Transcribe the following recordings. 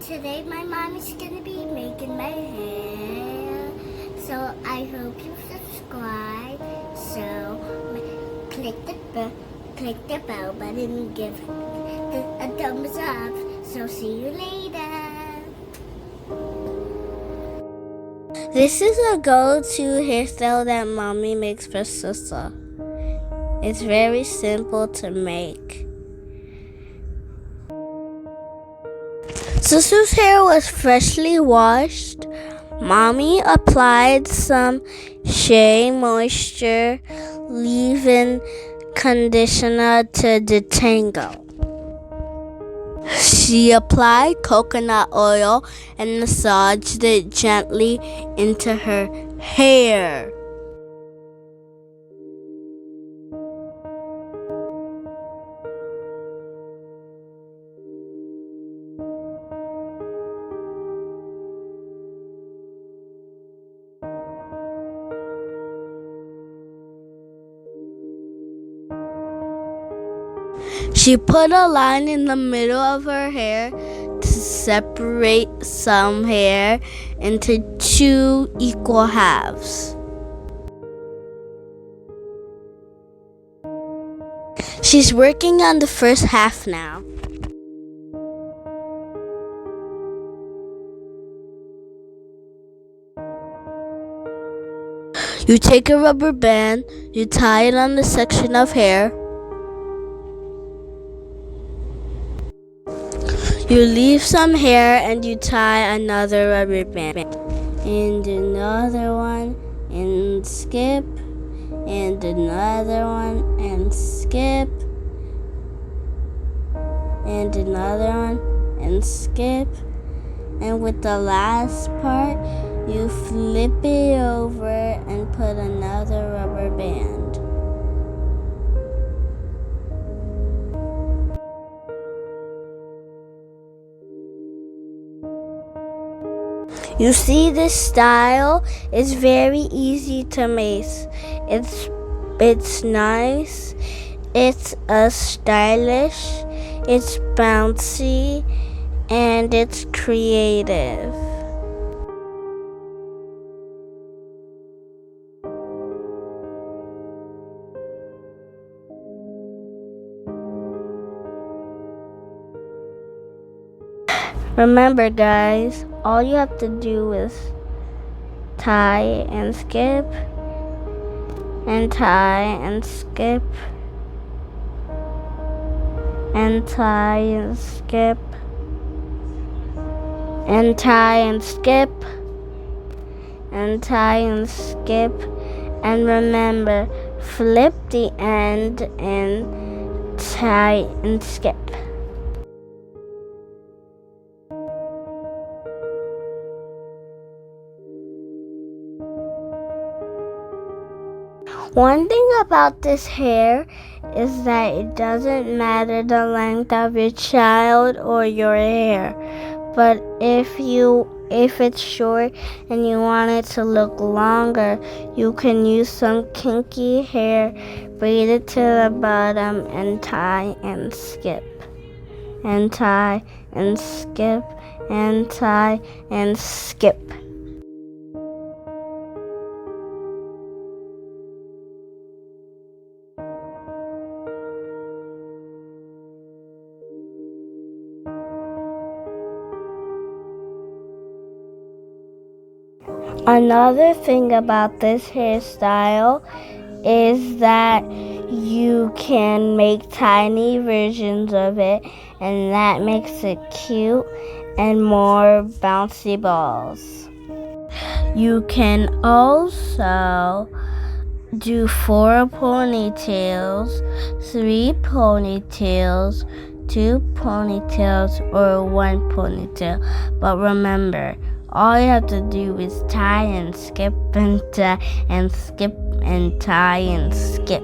Today my mom is gonna be making my hair, so I hope you subscribe. So click the bell button and give a thumbs up. So see you later. This is a go-to hairstyle that mommy makes for Sissa. It's very simple to make. Sissa's hair was freshly washed. Mommy applied some shea moisture leave-in conditioner to detangle. She applied coconut oil and massaged it gently into her hair. She put a line in the middle of her hair to separate some hair into 2 equal halves. She's working on the first half now. You take a rubber band, you tie it on the section of hair. You leave some hair and you tie another rubber band. And another one, and skip. And another one, and skip. And another one, and skip. And with the last part, you flip it over and put another rubber band. You see, this style is very easy to make. It's nice, it's stylish, it's bouncy, and it's creative. Remember, guys, all you have to do is tie and skip, and tie and skip, and tie and skip, and tie and skip, and tie and skip, and remember, flip the end and tie and skip. One thing about this hair is that it doesn't matter the length of your child or your hair. But if it's short and you want it to look longer, you can use some kinky hair, braid it to the bottom, and tie and skip. And tie and skip, and tie and skip. Another thing about this hairstyle is that you can make tiny versions of it, and that makes it cute and more bouncy balls. You can also do 4 ponytails, 3 ponytails, 2 ponytails, or 1 ponytail. But remember, all you have to do is tie and skip and tie and skip and tie and skip.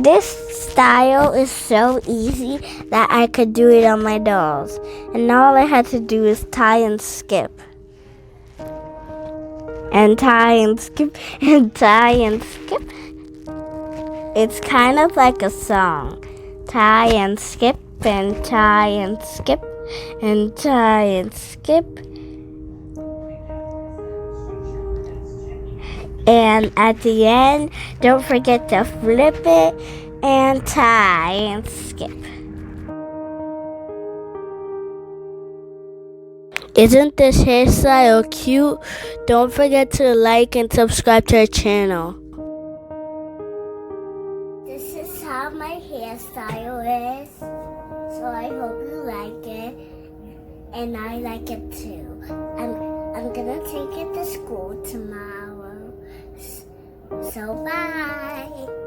This style is so easy that I could do it on my dolls. And all I had to do is tie and skip. And tie and skip and tie and skip. It's kind of like a song. Tie and skip and tie and skip and tie and skip. And at the end, don't forget to flip it and tie and skip. Isn't this hairstyle cute? Don't forget to like and subscribe to our channel. This is how my hairstyle is. So I hope you like it. And I like it too. I'm gonna take it to school tomorrow. So bye.